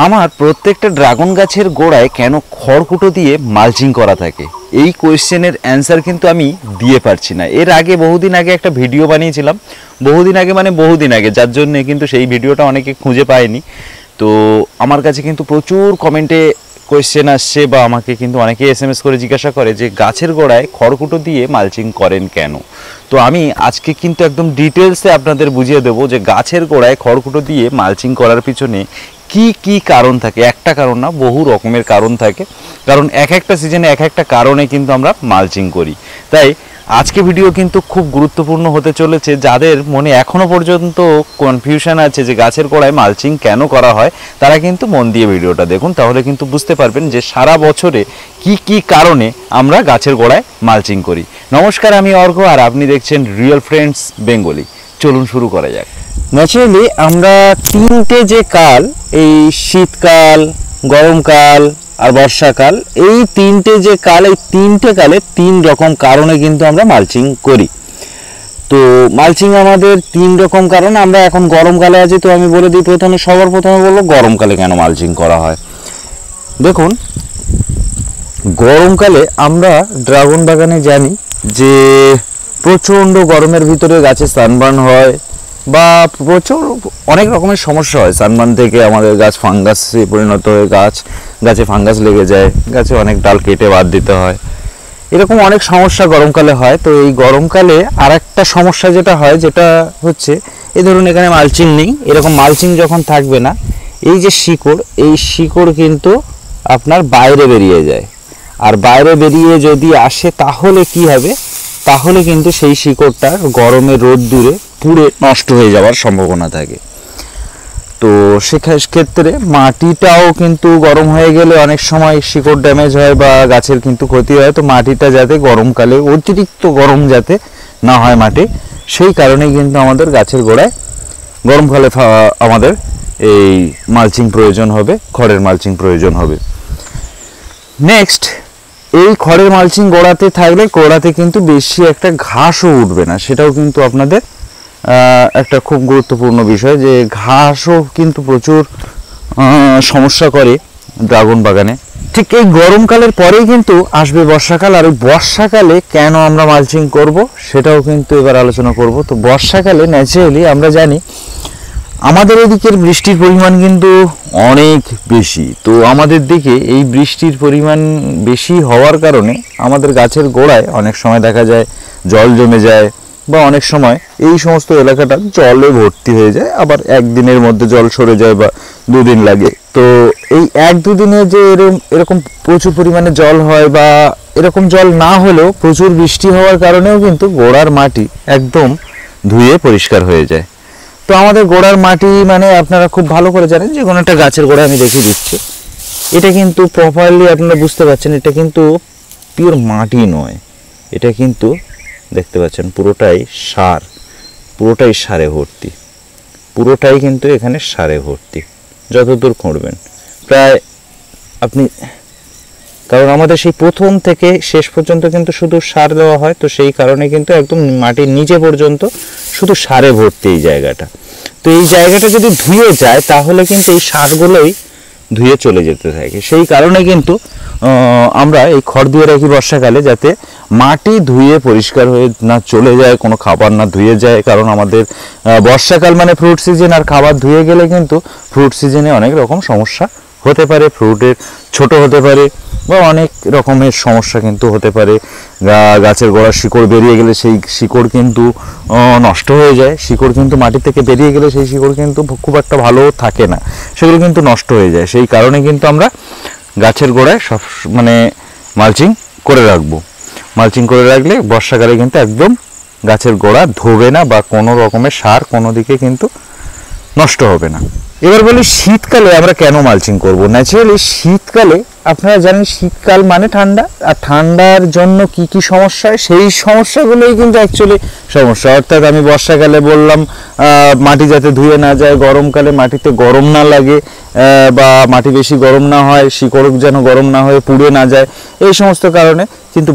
আমার প্রত্যেকটা ড্রাগন গাছের গোড়ায় কেন খড়কুটো দিয়ে মালচিং করা থাকে, এই কোয়েশ্চেনের অ্যান্সার কিন্তু আমি দিয়ে পারছি না। এর আগে বহুদিন আগে একটা ভিডিও বানিয়েছিলাম, বহুদিন আগে, যার জন্য কিন্তু সেই ভিডিওটা অনেকে খুঁজে পায়নি। তো আমার কাছে কিন্তু প্রচুর কমেন্টে কোয়েশ্চেন আসছে বা আমাকে কিন্তু অনেকে SMS করে জিজ্ঞাসা করে যে গাছের গোড়ায় খড়কুটো দিয়ে মালচিং করেন কেন। তো আমি আজকে কিন্তু একদম ডিটেলসে আপনাদের বুঝিয়ে দেবো যে গাছের গোড়ায় খড়কুটো দিয়ে মালচিং করার পিছনে কি কি কারণ থাকে। একটা কারণ না, বহু রকমের কারণ থাকে, কারণ এক একটা সিজনে এক একটা কারণে কিন্তু আমরা মালচিং করি। তাই আজকে ভিডিও কিন্তু খুব গুরুত্বপূর্ণ হতে চলেছে। যাদের মনে এখনো পর্যন্ত কনফিউশন আছে যে গাছের গোড়ায় মালচিং কেন করা হয়, তারা কিন্তু মন দিয়ে ভিডিওটা দেখুন, তাহলে কিন্তু বুঝতে পারবেন যে সারা বছরে কি কি কারণে আমরা গাছের গোড়ায় মালচিং করি। নমস্কার, আমি অর্ঘ্য আর আপনি দেখছেন রিয়েল ফ্রেন্ডস বেঙ্গলি। চলুন শুরু করা যাক। ন্যাচারালি আমরা তিনটে যে কাল, এই শীতকাল, গরমকাল আর বর্ষাকাল, এই তিনটে যে কাল, এই তিনটে কালে তিন রকম কারণে কিন্তু আমরা মালচিং করি। তো মালচিং আমাদের তিন রকম কারণ। আমরা এখন গরমকালে আছি, তো আমি বলে দিই সবার প্রথমে বলবো গরমকালে কেন মালচিং করা হয়। দেখুন, গরমকালে আমরা ড্রাগন বাগানে জানি যে প্রচণ্ড গরমের ভিতরে গাছে সানবার্ন হয় বা প্রচুর অনেক রকমের সমস্যা হয়। সানবার্ন থেকে আমাদের গাছ ফাঙ্গাসে পরিণত হয়ে গাছে ফাঙ্গাস লেগে যায়, গাছে অনেক ডাল কেটে বাদ দিতে হয়, এরকম অনেক সমস্যা গরমকালে হয়। তো এই গরমকালে আর একটা সমস্যা যেটা হয়, যেটা হচ্ছে এই ধরুন এখানে মালচিং নেই, এরকম মালচিং যখন থাকবে না, এই যে শিকড়, এই শিকড় কিন্তু আপনার বাইরে বেরিয়ে যায়। আর বাইরে বেরিয়ে যদি আসে তাহলে কি হবে, তাহলে কিন্তু সেই শিকড়টা গরমে রোদ্দুরে পুড়ে নষ্ট হয়ে যাওয়ার সম্ভাবনা থাকে। তো সেক্ষেত্রে মাটিটাও কিন্তু গরম হয়ে গেলে অনেক সময় শিকড় ড্যামেজ হয় বা গাছের কিন্তু ক্ষতি হয়। তো মাটিটা যাতে গরমকালে অতিরিক্ত গরম যাতে না হয় মাটি, সেই কারণেই কিন্তু আমাদের গাছের গোড়ায় গরমকালে আমাদের এই মালচিং প্রয়োজন হবে, খড়ের মালচিং প্রয়োজন হবে। নেক্সট, এই খড়ের মালচিং গোড়াতে থাকলে গোড়াতে কিন্তু বেশি একটা ঘাসও উঠবে না, সেটাও কিন্তু আপনাদের একটা খুব গুরুত্বপূর্ণ বিষয়, যে ঘাসও কিন্তু প্রচুর সমস্যা করে ড্রাগন বাগানে। ঠিক এই গরমকালের পরেই কিন্তু আসবে বর্ষাকাল, আর ওই বর্ষাকালে কেন আমরা মালচিং করব সেটাও কিন্তু এবার আলোচনা করব। তো বর্ষাকালে ন্যাচারালি আমরা জানি আমাদের এদিকের বৃষ্টির পরিমাণ কিন্তু অনেক বেশি। তো আমাদের দিকে এই বৃষ্টির পরিমাণ বেশি হওয়ার কারণে আমাদের গাছের গোড়ায় অনেক সময় দেখা যায় জল জমে যায়, বা অনেক সময় এই সমস্ত এলাকাটা জলে ভর্তি হয়ে যায়, আবার একদিনের মধ্যে জল সরে যায় বা দুদিন লাগে। তো এই এক দুদিনে যে এরকম প্রচুর পরিমাণে জল হয়, বা এরকম জল না হলেও প্রচুর বৃষ্টি হওয়ার কারণেও কিন্তু গোড়ার মাটি একদম ধুয়ে পরিষ্কার হয়ে যায়। তো আমাদের গোড়ার মাটি মানে আপনারা খুব ভালো করে জানেন, যে কোনো একটা গাছের গোড়া আমি দেখিয়ে দিচ্ছি, এটা কিন্তু প্রপারলি আপনারা বুঝতে পারছেন, এটা কিন্তু পিওর মাটি নয়, এটা কিন্তু দেখতে পাচ্ছেন পুরোটাই সার, পুরোটাই সারে ভর্তি, পুরোটাই কিন্তু এখানে সারে ভর্তি। যতদূর খুঁড়বেন প্রায় আপনি, কারণ আমাদের সেই প্রথম থেকে শেষ পর্যন্ত কিন্তু শুধু সার দেওয়া হয়, তো সেই কারণে কিন্তু একদম মাটির নিচে পর্যন্ত শুধু সারে ভর্তি এই জায়গাটা। তো এই জায়গাটা যদি ধুয়ে যায় তাহলে কিন্তু এই সারগুলোই ধুয়ে চলে যেতে থাকে। সেই কারণে কিন্তু আমরা এই খড় দিয়ে রাখি বর্ষাকালে, যাতে মাটি ধুয়ে পরিষ্কার হয়ে না চলে যায়, কোনো খাবার না ধুয়ে যায়। কারণ আমাদের বর্ষাকাল মানে ফ্রুট সিজন, আর খাবার ধুয়ে গেলে কিন্তু ফ্রুট সিজনে অনেক রকম সমস্যা হতে পারে, ফ্রুটের ছোট হতে পারে বা অনেক রকমের সমস্যা কিন্তু হতে পারে। গাছের গোড়ার শিকড় বেরিয়ে গেলে সেই শিকড় কিন্তু নষ্ট হয়ে যায়, শিকড় কিন্তু মাটি থেকে বেরিয়ে গেলে সেই শিকড় কিন্তু খুব একটা ভালো থাকে না, সেগুলো কিন্তু নষ্ট হয়ে যায়। সেই কারণে কিন্তু আমরা গাছের গোড়ায় সব মানে মালচিং করে রাখবো। মালচিং করে রাখলে বর্ষাকালে কিন্তু একদম গাছের গোড়া ধোবে না, বা কোনো রকমের সার কোনো দিকে কিন্তু নষ্ট হবে না। এবার বলি শীতকালে আমরা কেন মালচিং করব। ন্যাচারালি শীতকালে আপনারা জানেন শীতকাল মানে ঠান্ডা, আর ঠান্ডার জন্য কি কি সমস্যা হয়, সেই সমস্যাগুলোই কিন্তু অ্যাকচুয়ালি সমস্যা। অর্থাৎ আমি বর্ষাকালে বললাম মাটি যাতে ধুয়ে না যায়, গরমকালে মাটিতে গরম না লাগে বা মাটি বেশি গরম না হয়, শিকড় যেন গরম না হয়ে পুড়ে না যায়, এই সমস্ত কারণে কিন্তু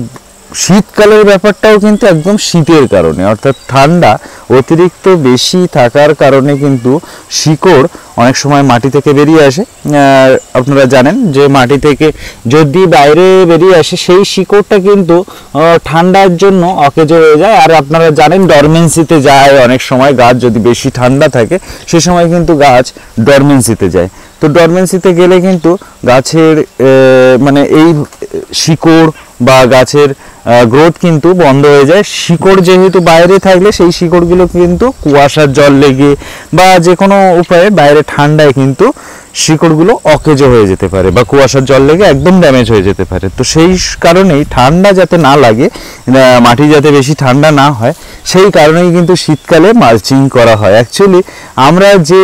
শীতকালের ব্যাপারটাও কিন্তু একদম শীতের কারণে, অর্থাৎ ঠান্ডা অতিরিক্ত বেশি থাকার কারণে কিন্তু শিকড় অনেক সময় মাটি থেকে বেরিয়ে আসে। আপনারা জানেন যে মাটি থেকে যদি বাইরে বেরিয়ে আসে সেই শিকড়টা কিন্তু ঠান্ডার জন্য অকেজ হয়ে যায়। আর আপনারা জানেন ডরমেন্সিতে যায় অনেক সময় গাছ, যদি বেশি ঠান্ডা থাকে সে সময় কিন্তু গাছ ডরমেন্সিতে যায়। তো ডরমেন্সিতে গেলে কিন্তু গাছের মানে এই শিকড় বা গাছের গ্রোথ কিন্তু বন্ধ হয়ে যায়। শিকড় যেহেতু বাইরে থাকলে সেই শিকড়গুলো কিন্তু কুয়াশার জল লেগে বা যে কোনো উপায়ে বাইরে ঠান্ডায় কিন্তু শিকড়গুলো অকেজো হয়ে যেতে পারে বা কুয়াশার জল লেগে একদম ড্যামেজ হয়ে যেতে পারে। তো সেই কারণেই ঠান্ডা যাতে না লাগে, মাটি যাতে বেশি ঠান্ডা না হয়, সেই কারণেই কিন্তু শীতকালে মালচিং করা হয়। অ্যাকচুয়ালি আমরা যে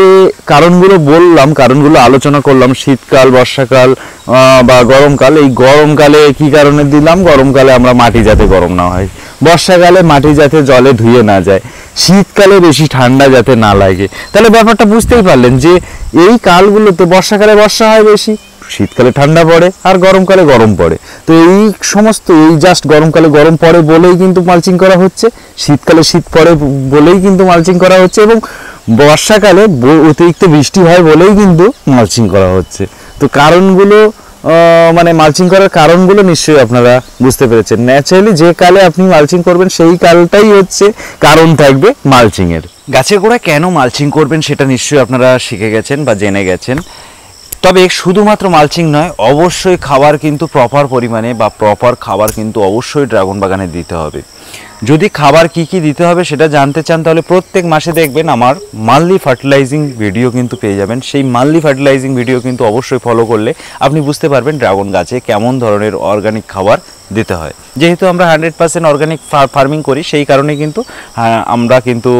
কারণগুলো বললাম, কারণগুলো আলোচনা করলাম, শীতকাল, বর্ষাকাল বা গরমকাল, এই গরমকালে কি কারণে দিলাম, গরমকালে আমরা মাটি যাতে গরম না হয়, বর্ষাকালে মাটি যাতে জলে ধুয়ে না যায়, শীতকালে বেশি ঠান্ডা যাতে না লাগে। তাহলে ব্যাপারটা বুঝতেই পারলেন যে এই কালগুলোতে বর্ষাকালে বর্ষা হয় বেশি, শীতকালে ঠান্ডা পড়ে, আর গরমকালে গরম পড়ে। তো এই সমস্ত এই জাস্ট গরমকালে গরম পড়ে বলেই কিন্তু মালচিং করা হচ্ছে, শীতকালে শীত পড়ে বলেই কিন্তু মালচিং করা হচ্ছে, এবং বর্ষাকালে অতিরিক্ত বৃষ্টি হয় বলেই কিন্তু মালচিং করা হচ্ছে। তো কারণগুলো মানে মালচিং করার কারণগুলো নিশ্চয়ই আপনারা বুঝতে পেরেছেন। ন্যাচারালি যে কালে আপনি মালচিং করবেন সেই কালটাই হচ্ছে কারণ থাকবে মালচিংয়ের। গাছের গোড়ায় কেন মালচিং করবেন সেটা নিশ্চয়ই আপনারা শিখে গেছেন বা জেনে গেছেন। তবে শুধুমাত্র মালচিং নয়, অবশ্যই খাবার কিন্তু প্রপার পরিমাণে বা প্রপার খাবার কিন্তু অবশ্যই ড্রাগন বাগানে দিতে হবে। যদি খাবার কি কি দিতে হবে সেটা জানতে চান তাহলে প্রত্যেক মাসে দেখবেন আমার মান্থলি ফার্টিলাইজিং ভিডিও কিন্তু পেয়ে যাবেন। সেই মান্থলি ফার্টিলাইজিং ভিডিও কিন্তু অবশ্যই ফলো করলে আপনি বুঝতে পারবেন ড্রাগন গাছে কেমন ধরনের অর্গানিক খাবার দিতে হয়। যেহেতু আমরা 100% অর্গানিক ফার্মিং করি, সেই কারণে কিন্তু আমরা কিন্তু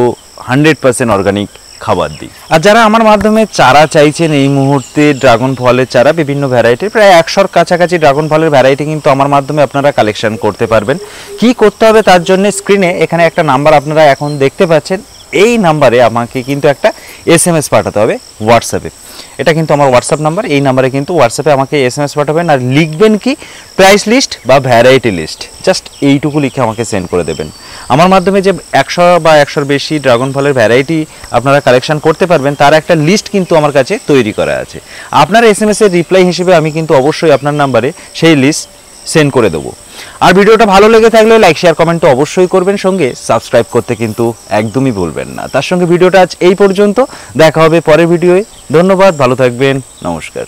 100% অর্গানিক খাবার দিই। আর যারা আমার মাধ্যমে চারা চাইছেন এই মুহূর্তে ড্রাগন ফলের চারা, বিভিন্ন ভ্যারাইটির প্রায় 100-র কাছাকাছি ড্রাগন ফলের ভ্যারাইটি কিন্তু আমার মাধ্যমে আপনারা কালেকশন করতে পারবেন। কি করতে হবে তার জন্য স্ক্রিনে এখানে একটা নাম্বার আপনারা এখন দেখতে পাচ্ছেন, এই নাম্বারে আমাকে কিন্তু একটা SMS পাঠাতে হবে হোয়াটসঅ্যাপে। এটা কিন্তু আমার হোয়াটসঅ্যাপ নাম্বার, এই নাম্বারে কিন্তু হোয়াটসঅ্যাপে আমাকে SMS পাঠাবেন। আর লিখবেন কি প্রাইস লিস্ট বা ভ্যারাইটি লিস্ট, জাস্ট এইটুকু লিখে আমাকে সেন্ড করে দেবেন। আমার মাধ্যমে যে 100 বা 100-র বেশি ড্রাগন ফলের ভ্যারাইটি আপনারা কালেকশন করতে পারবেন তার একটা লিস্ট কিন্তু আমার কাছে তৈরি করা আছে। আপনার SMS এর রিপ্লাই হিসেবে আমি কিন্তু অবশ্যই আপনার নাম্বারে সেই লিস্ট সেন্ড করে দেবো। আর ভিডিওটা ভালো লেগে থাকলে লাইক, শেয়ার, কমেন্ট তো অবশ্যই করবেন, সঙ্গে সাবস্ক্রাইব করতে কিন্তু একদমই ভুলবেন না। তার সঙ্গে ভিডিওটা আজ এই পর্যন্ত, দেখা হবে পরের ভিডিওয়ে। ধন্যবাদ, ভালো থাকবেন, নমস্কার।